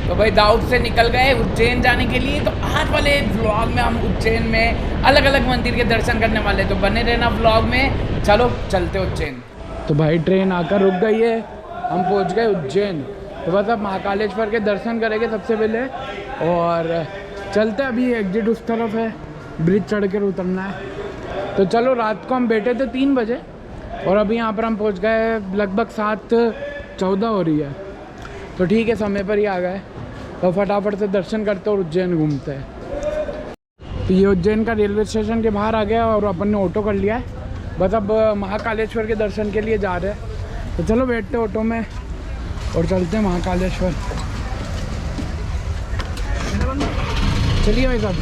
तो भाई दाऊद से निकल गए उज्जैन जाने के लिए। तो आज वाले व्लॉग में हम उज्जैन में अलग अलग मंदिर के दर्शन करने वाले, तो बने रहना व्लॉग में। चलो चलते उज्जैन। तो भाई ट्रेन आकर रुक गई है, हम पहुंच गए उज्जैन। तो बस अब महाकालेश्वर के दर्शन करेंगे सबसे पहले और चलते। अभी एग्जिट उस तरफ है, ब्रिज चढ़ कर उतरना है। तो चलो, रात को हम बैठे थे 3 बजे और अभी यहाँ पर हम पहुँच गए लगभग 7:14 हो रही है। तो ठीक है, समय पर ही आ गए। तो फटाफट से दर्शन करते और उज्जैन घूमते हैं। तो ये उज्जैन का रेलवे स्टेशन के बाहर आ गया और अपन ने ऑटो कर लिया है। बस अब महाकालेश्वर के दर्शन के लिए जा रहे हैं। तो चलो बैठते ऑटो में और चलते हैं महाकालेश्वर। चलिए भाई साहब,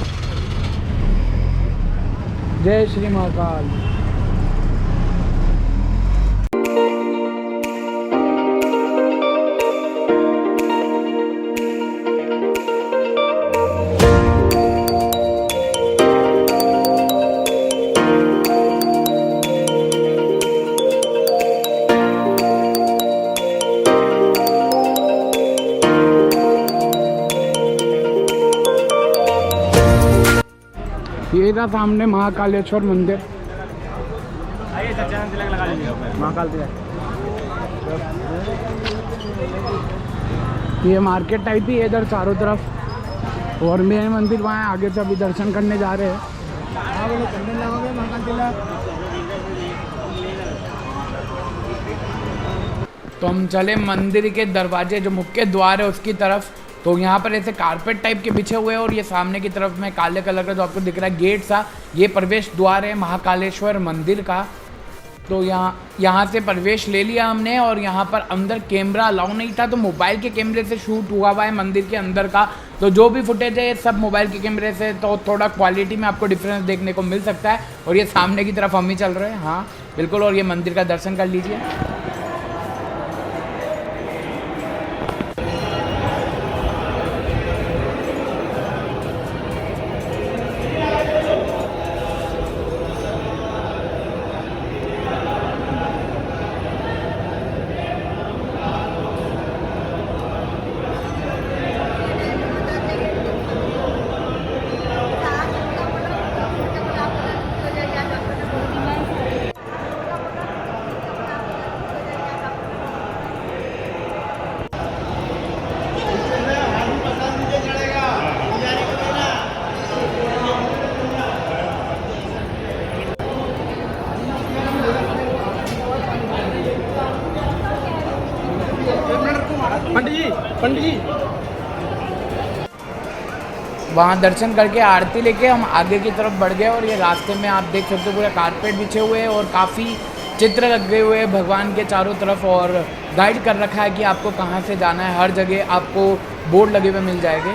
जय श्री महाकाल। ये था सामने महाकालेश्वर मंदिर। आइए सच्चानंद तिलक लगा लीजिए, महाकाल तिलक। ये मार्केट टाइप ही है इधर चारों तरफ और मेन मंदिर वहाँ है। आगे से अभी दर्शन करने जा रहे हैं। महाकाल तिलक। तो हम चले मंदिर के दरवाजे, जो मुख्य द्वार है उसकी तरफ। तो यहाँ पर ऐसे कारपेट टाइप के बिछे हुए हैं और ये सामने की तरफ में काले कलर का जो आपको दिख रहा है गेट सा, ये प्रवेश द्वार है महाकालेश्वर मंदिर का। तो यहाँ से प्रवेश ले लिया हमने और यहाँ पर अंदर कैमरा अलाउ नहीं था, तो मोबाइल के कैमरे से शूट हुआ है मंदिर के अंदर का। तो जो भी फुटेज है ये सब मोबाइल के कैमरे से, तो थोड़ा क्वालिटी में आपको डिफरेंस देखने को मिल सकता है। और ये सामने की तरफ हम ही चल रहे हैं, हाँ बिल्कुल। और ये मंदिर का दर्शन कर लीजिए। पंडित जी वहाँ दर्शन करके आरती लेके हम आगे की तरफ बढ़ गए। और ये रास्ते में आप देख सकते हो पूरा कारपेट बिछे हुए हैं और काफ़ी चित्र लगे हुए हैं भगवान के चारों तरफ। और गाइड कर रखा है कि आपको कहाँ से जाना है, हर जगह आपको बोर्ड लगे हुए मिल जाएंगे।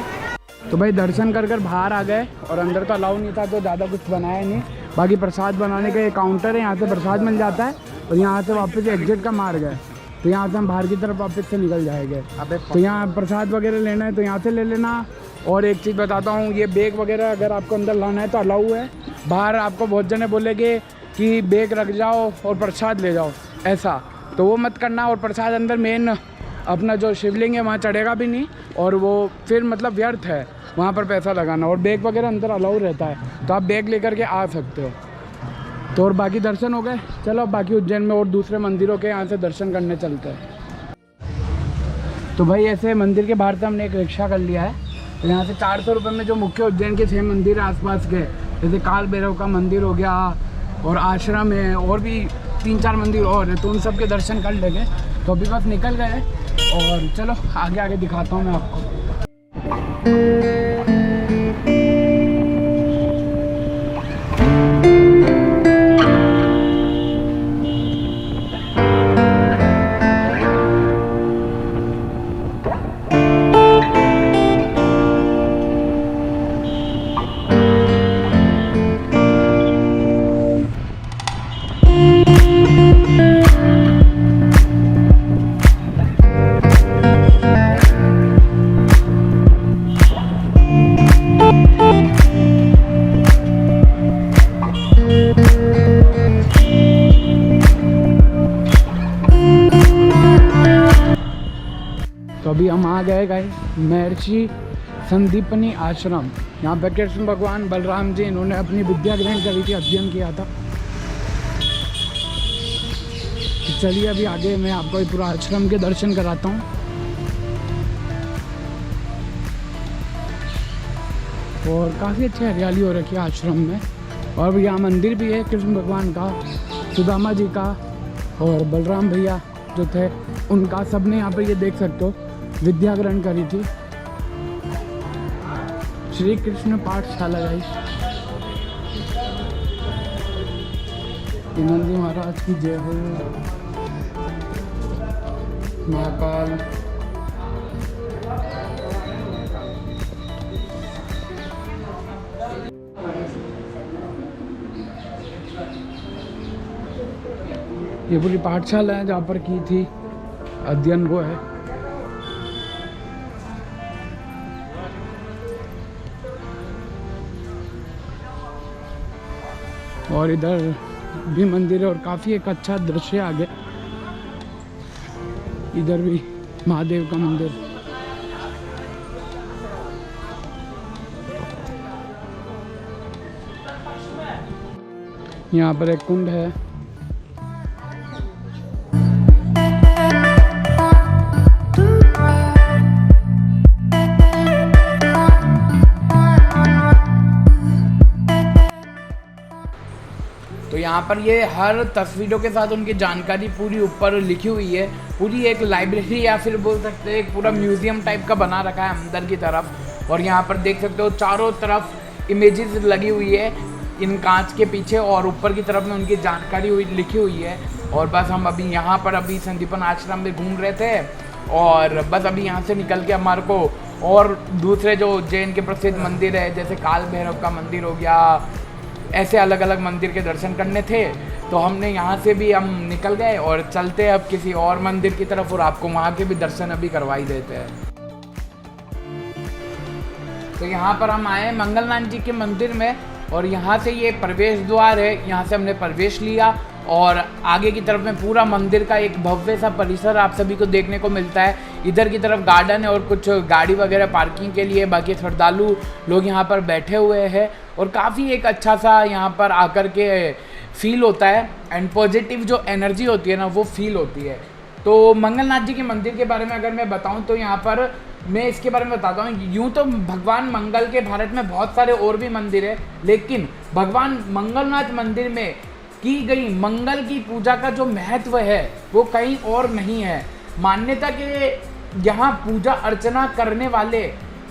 तो भाई दर्शन कर बाहर आ गए और अंदर तो अलाउ नहीं था, तो ज़्यादा कुछ बनाया नहीं। बाकी प्रसाद बनाने का ये काउंटर है, यहाँ से प्रसाद मिल जाता है। और यहाँ से वापस एग्जिट का मार्ग है, तो यहाँ से हम बाहर की तरफ वापस से निकल जाएंगे। तो यहाँ प्रसाद वगैरह लेना है तो यहाँ से ले लेना। और एक चीज़ बताता हूँ, ये बैग वगैरह अगर आपको अंदर लाना है तो अलाउ है। बाहर आपको बहुत जने बोलेंगे कि बैग रख जाओ और प्रसाद ले जाओ, ऐसा तो वो मत करना। और प्रसाद अंदर मेन अपना जो शिवलिंग है वहाँ चढ़ेगा भी नहीं, और वो फिर मतलब व्यर्थ है वहाँ पर पैसा लगाना। और बैग वगैरह अंदर अलाउ रहता है, तो आप बैग लेकर के आ सकते हो। तो और बाकी दर्शन हो गए। चलो बाकी उज्जैन में और दूसरे मंदिरों के यहाँ से दर्शन करने चलते हैं। तो भाई ऐसे मंदिर के बाहर से हमने एक रिक्शा कर लिया है। तो यहाँ से 400 रुपये में जो मुख्य उज्जैन के 6 मंदिर है आसपास के, जैसे काल भैरव का मंदिर हो गया और आश्रम है और भी 3-4 मंदिर और है, तो उन सब के दर्शन कर लेंगे। तो अभी बस निकल गए और चलो आगे आगे दिखाता हूँ मैं आपको। अभी हम आ गए महर्षि संदीपनी आश्रम। यहाँ पे कृष्ण भगवान बलराम जी इन्होंने अपनी विद्या ग्रहण करी थी, अध्ययन किया था। तो चलिए अभी आगे मैं आपको ये पूरा आश्रम के दर्शन कराता हूँ। और काफ़ी अच्छी हरियाली हो रखी है आश्रम में। और यहाँ मंदिर भी है कृष्ण भगवान का, सुदामा जी का और बलराम भैया जो थे उनका, सबने यहाँ पर ये देख सकते हो विद्या ग्रहण करी थी। श्री कृष्ण पाठशाला गाइस। नंदी महाराज की जय हो। महाकाल। ये पूरी पाठशाला है जहाँ पर की थी अध्ययन वो है। और इधर भी मंदिर है और काफ़ी एक अच्छा दृश्य आगे। इधर भी महादेव का मंदिर। यहाँ पर एक कुंड है। तो यहाँ पर ये हर तस्वीरों के साथ उनकी जानकारी पूरी ऊपर लिखी हुई है। पूरी एक लाइब्रेरी या फिर बोल सकते हैं एक पूरा म्यूजियम टाइप का बना रखा है अंदर की तरफ। और यहाँ पर देख सकते हो चारों तरफ इमेजेस लगी हुई है इन कांच के पीछे, और ऊपर की तरफ में उनकी जानकारी लिखी हुई है। और बस हम अभी यहाँ पर अभी संदीपन आश्रम में घूम रहे थे, और बस अभी यहाँ से निकल के हमारे को और दूसरे जो जैन के प्रसिद्ध मंदिर है जैसे काल भैरव का मंदिर हो गया, ऐसे अलग अलग मंदिर के दर्शन करने थे। तो हमने यहाँ से भी हम निकल गए और चलते हैं अब किसी और मंदिर की तरफ, और आपको वहाँ के भी दर्शन अभी करवाई देते हैं। तो यहाँ पर हम आए मंगलनाथ जी के मंदिर में, और यहाँ से ये प्रवेश द्वार है, यहाँ से हमने प्रवेश लिया। और आगे की तरफ में पूरा मंदिर का एक भव्य सा परिसर आप सभी को देखने को मिलता है। इधर की तरफ गार्डन है और कुछ गाड़ी वगैरह पार्किंग के लिए, बाकी श्रद्धालु लोग यहाँ पर बैठे हुए हैं। और काफ़ी एक अच्छा सा यहाँ पर आकर के फील होता है, एंड पॉजिटिव जो एनर्जी होती है ना वो फील होती है। तो मंगलनाथ जी के मंदिर के बारे में अगर मैं बताऊँ तो यहाँ पर मैं इसके बारे में बताता हूँ। यूँ तो भगवान मंगल के भारत में बहुत सारे और भी मंदिर है, लेकिन भगवान मंगलनाथ मंदिर में की गई मंगल की पूजा का जो महत्व है वो कहीं और नहीं है। मान्यता के यहाँ पूजा अर्चना करने वाले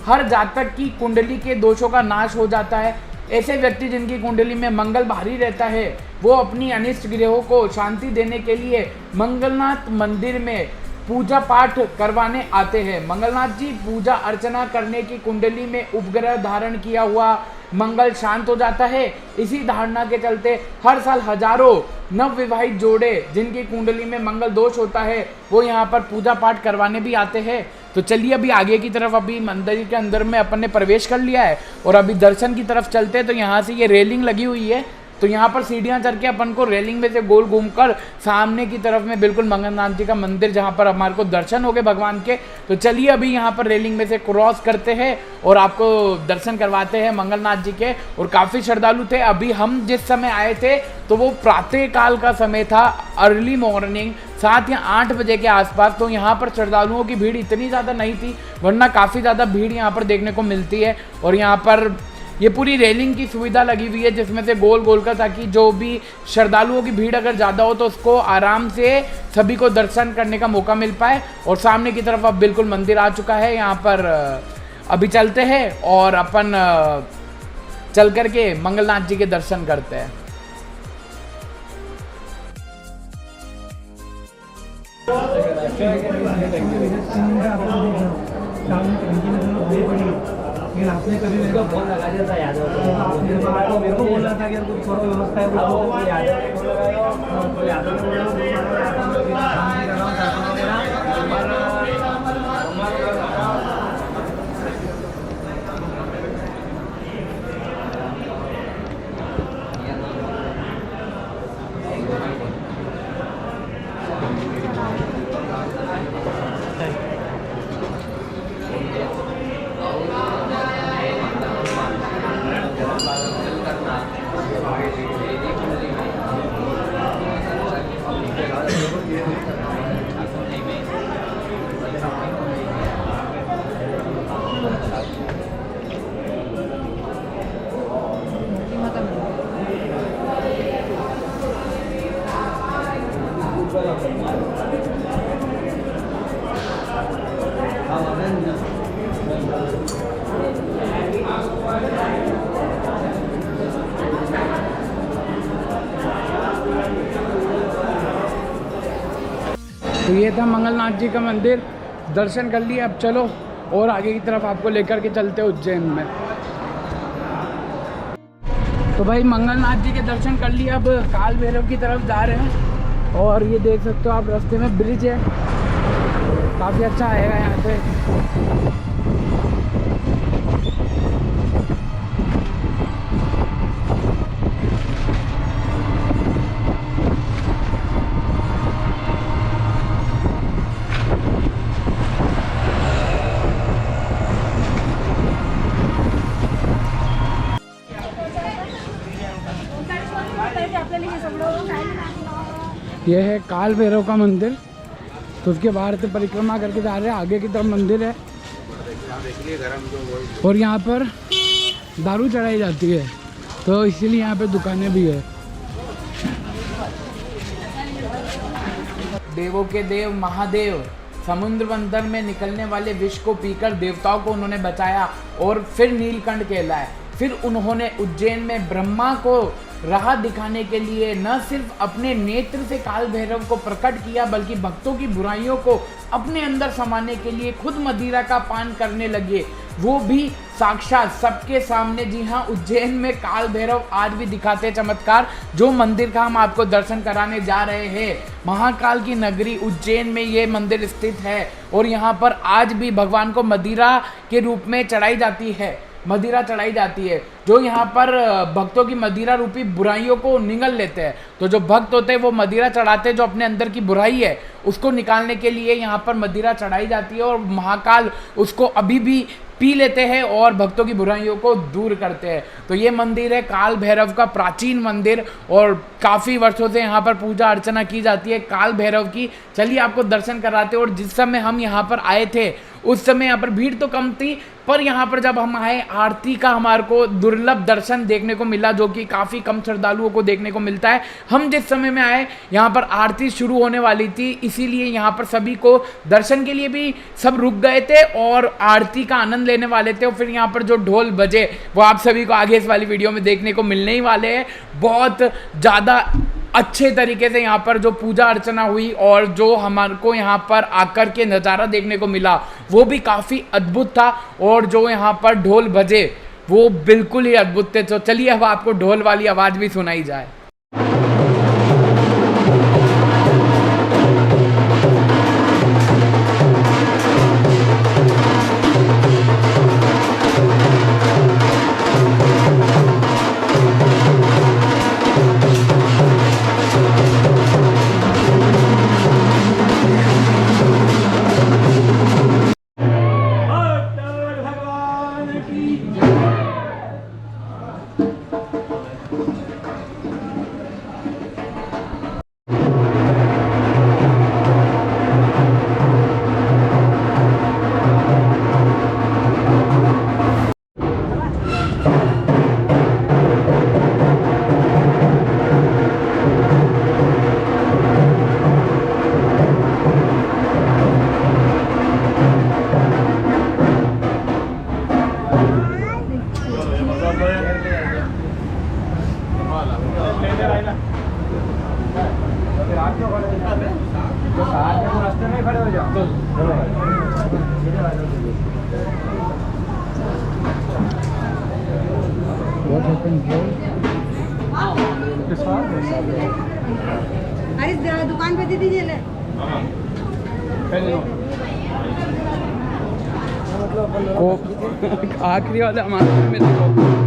हर जातक की कुंडली के दोषों का नाश हो जाता है। ऐसे व्यक्ति जिनकी कुंडली में मंगल भारी रहता है वो अपनी अनिष्ट ग्रहों को शांति देने के लिए मंगलनाथ मंदिर में पूजा पाठ करवाने आते हैं। मंगलनाथ जी पूजा अर्चना करने की कुंडली में उपग्रह धारण किया हुआ मंगल शांत हो जाता है। इसी धारणा के चलते हर साल हजारों नवविवाहित जोड़े जिनकी कुंडली में मंगल दोष होता है वो यहाँ पर पूजा पाठ करवाने भी आते हैं। तो चलिए अभी आगे की तरफ, अभी मंदिर के अंदर में अपन ने प्रवेश कर लिया है और अभी दर्शन की तरफ चलते हैं। तो यहाँ से ये रेलिंग लगी हुई है, तो यहाँ पर सीढ़ियाँ चढ़ के अपन को रेलिंग में से गोल घूमकर सामने की तरफ में बिल्कुल मंगलनाथ जी का मंदिर जहाँ पर हमारे को दर्शन हो गए भगवान के। तो चलिए अभी यहाँ पर रेलिंग में से क्रॉस करते हैं और आपको दर्शन करवाते हैं मंगलनाथ जी के। और काफ़ी श्रद्धालु थे। अभी हम जिस समय आए थे तो वो प्रातः काल का समय था, अर्ली मॉर्निंग 7 या 8 बजे के आसपास। तो यहाँ पर श्रद्धालुओं की भीड़ इतनी ज़्यादा नहीं थी, वरना काफ़ी ज़्यादा भीड़ यहाँ पर देखने को मिलती है। और यहाँ पर ये पूरी रेलिंग की सुविधा लगी हुई है जिसमें से गोल गोल का, ताकि जो भी श्रद्धालुओं की भीड़ अगर ज़्यादा हो तो उसको आराम से सभी को दर्शन करने का मौका मिल पाए। और सामने की तरफ अब बिल्कुल मंदिर आ चुका है। यहाँ पर अभी चलते हैं और अपन चल करके मंगलनाथ जी के दर्शन करते हैं। लेकिन आपने कभी मेरे को फोन लगा दिया था, याद है? मेरे को बोल रहा था कि यार कुछ करो, व्यवस्था है कुछ, याद है? फोन लगाया और याद तो ये था मंगलनाथ जी का मंदिर, दर्शन कर लिए। अब चलो और आगे की तरफ आपको लेकर के चलते उज्जैन में। तो भाई मंगलनाथ जी के दर्शन कर लिए, अब काल भैरव की तरफ जा रहे हैं। और ये देख सकते हो आप, रास्ते में ब्रिज है, काफ़ी अच्छा आएगा यहाँ पे। ये है काल भैरव का मंदिर। तो उसके बाहर से परिक्रमा करके जा रहे हैं, आगे की तरफ मंदिर है। और यहाँ पर दारू चढ़ाई जाती है, तो इसीलिए यहाँ पे दुकानें भी है। देवों के देव महादेव समुद्र मंथन में निकलने वाले विष को पीकर देवताओं को उन्होंने बचाया और फिर नीलकंठ कहलाए। फिर उन्होंने उज्जैन में ब्रह्मा को राह दिखाने के लिए न सिर्फ अपने नेत्र से काल भैरव को प्रकट किया, बल्कि भक्तों की बुराइयों को अपने अंदर समाने के लिए खुद मदिरा का पान करने लगे, वो भी साक्षात सबके सामने। जी हाँ, उज्जैन में काल भैरव आज भी दिखाते चमत्कार। जो मंदिर का हम आपको दर्शन कराने जा रहे हैं, महाकाल की नगरी उज्जैन में ये मंदिर स्थित है। और यहाँ पर आज भी भगवान को मदिरा के रूप में चढ़ाई जाती है, मदिरा चढ़ाई जाती है, जो यहाँ पर भक्तों की मदिरा रूपी बुराइयों को निगल लेते हैं। तो जो भक्त होते हैं वो मदिरा चढ़ाते हैं, जो अपने अंदर की बुराई है उसको निकालने के लिए यहाँ पर मदिरा चढ़ाई जाती है। और महाकाल उसको अभी भी पी लेते हैं और भक्तों की बुराइयों को दूर करते हैं। तो ये मंदिर है काल भैरव का प्राचीन मंदिर, और काफ़ी वर्षों से यहाँ पर पूजा अर्चना की जाती है काल भैरव की। चलिए आपको दर्शन कराते हैं। और जिस समय हम यहाँ पर आए थे उस समय यहाँ पर भीड़ तो कम थी, पर यहाँ पर जब हम आए आरती का हमारे को दुर्लभ दर्शन देखने को मिला, जो कि काफ़ी कम श्रद्धालुओं को देखने को मिलता है। हम जिस समय में आए यहाँ पर आरती शुरू होने वाली थी, इसीलिए यहाँ पर सभी को दर्शन के लिए भी सब रुक गए थे और आरती का आनंद लेने वाले थे। और फिर यहाँ पर जो ढोल बजे वो आप सभी को आगे इस वाली वीडियो में देखने को मिलने ही वाले हैं। बहुत ज़्यादा अच्छे तरीके से यहाँ पर जो पूजा अर्चना हुई और जो हमारे को यहाँ पर आकर के नज़ारा देखने को मिला वो भी काफ़ी अद्भुत था। और जो यहाँ पर ढोल बजे वो बिल्कुल ही अद्भुत थे। तो चलिए अब आपको ढोल वाली आवाज़ भी सुनाई जाए। अरे दुकान पे दे दीजिए ले। आखिरी वाला हमारे में देखो।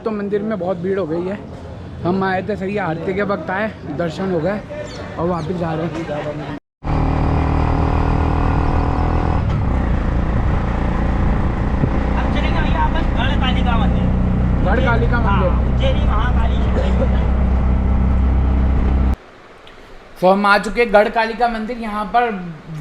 तो मंदिर में बहुत भीड़ हो गई है। हम आए थे सही आरती के वक्त आए, दर्शन हो गए और वापस जा रहे हैं। अब चलेंगे भैया अपन गढ़ कालिका मंदिर। गढ़ कालिका मंदिर, उज्जैनी महाकाली। तो हम आ चुके गढ़ कालिका मंदिर। यहाँ पर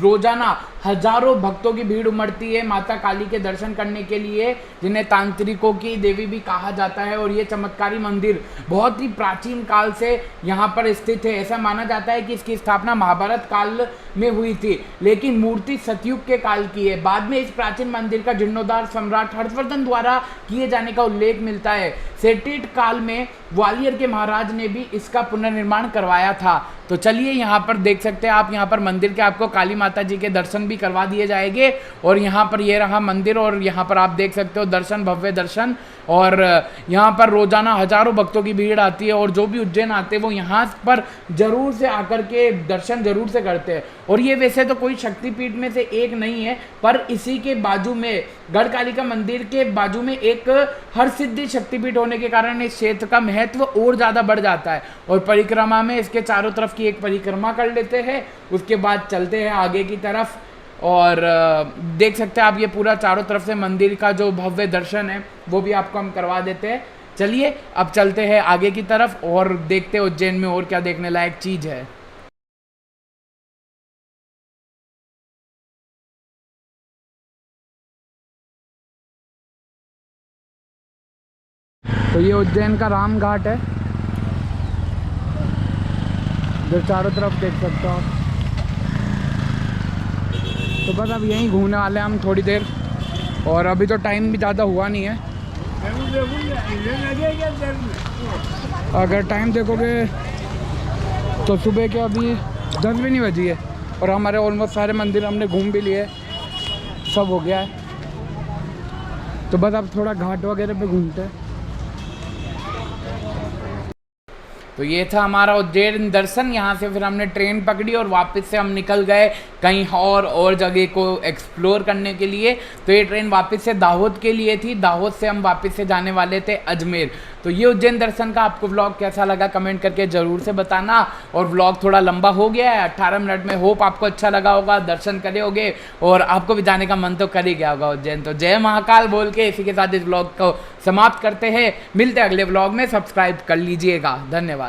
रोजाना हजारों भक्तों की भीड़ उमड़ती है माता काली के दर्शन करने के लिए, जिन्हें तांत्रिकों की देवी भी कहा जाता है। और ये चमत्कारी मंदिर बहुत ही प्राचीन काल से यहाँ पर स्थित है। ऐसा माना जाता है कि इसकी स्थापना महाभारत काल में हुई थी, लेकिन मूर्ति सतयुग के काल की है। बाद में इस प्राचीन मंदिर का जीर्णोद्धार सम्राट हर्षवर्धन द्वारा किए जाने का उल्लेख मिलता है। सेठिट काल में ग्वालियर के महाराज ने भी इसका पुनर्निर्माण करवाया था। तो चलिए यहाँ पर देख सकते हैं आप, यहाँ पर मंदिर के आपको काली माता जी के दर्शन भी करवा दिए जाएंगे। और यहाँ पर ये रहा मंदिर और यहाँ पर आप देख सकते हो दर्शन, भव्य दर्शन। और यहाँ पर रोजाना हजारों भक्तों की भीड़ आती है और जो भी उज्जैन आते हैं वो यहाँ पर जरूर से आकर के दर्शन जरूर से करते हैं। और ये वैसे तो कोई शक्तिपीठ में से एक नहीं है, पर इसी के बाजू में गढ़ कालिका मंदिर के बाजू में एक हरसिद्धि शक्तिपीठ होने के कारण इस क्षेत्र का महत्व और ज़्यादा बढ़ जाता है। और परिक्रमा में इसके चारों तरफ की एक परिक्रमा कर लेते हैं, उसके बाद चलते हैं आगे की तरफ। और देख सकते हैं आप ये पूरा चारों तरफ से मंदिर का जो भव्य दर्शन है वो भी आपको हम करवा देते हैं। चलिए अब चलते हैं आगे की तरफ और देखते हैं उज्जैन में और क्या देखने लायक चीज़ है। तो ये उज्जैन का राम घाट है, जो चारों तरफ देख सकते हो आप। तो बस अब यहीं घूमने वाले हैं हम थोड़ी देर, और अभी तो टाइम भी ज़्यादा हुआ नहीं है। अगर टाइम देखोगे तो सुबह के अभी 10 भी नहीं बजी है और हमारे ऑलमोस्ट सारे मंदिर हमने घूम भी लिए, सब हो गया है। तो बस अब थोड़ा घाट वगैरह पे घूमते हैं। तो ये था हमारा उज्जैन दर्शन। यहाँ से फिर हमने ट्रेन पकड़ी और वापस से हम निकल गए कहीं और जगह को एक्सप्लोर करने के लिए। तो ये ट्रेन वापस से दाहोद के लिए थी, दाहोद से हम वापस से जाने वाले थे अजमेर। तो ये उज्जैन दर्शन का आपको व्लॉग कैसा लगा कमेंट करके ज़रूर से बताना। और व्लॉग थोड़ा लंबा हो गया है, 18 मिनट में। होप आपको अच्छा लगा होगा, दर्शन करे होगे और आपको भी जाने का मन तो कर ही गया होगा उज्जैन। तो जय महाकाल बोल के इसी के साथ इस व्लॉग को समाप्त करते हैं। मिलते हैं अगले व्लॉग में, सब्सक्राइब कर लीजिएगा। धन्यवाद।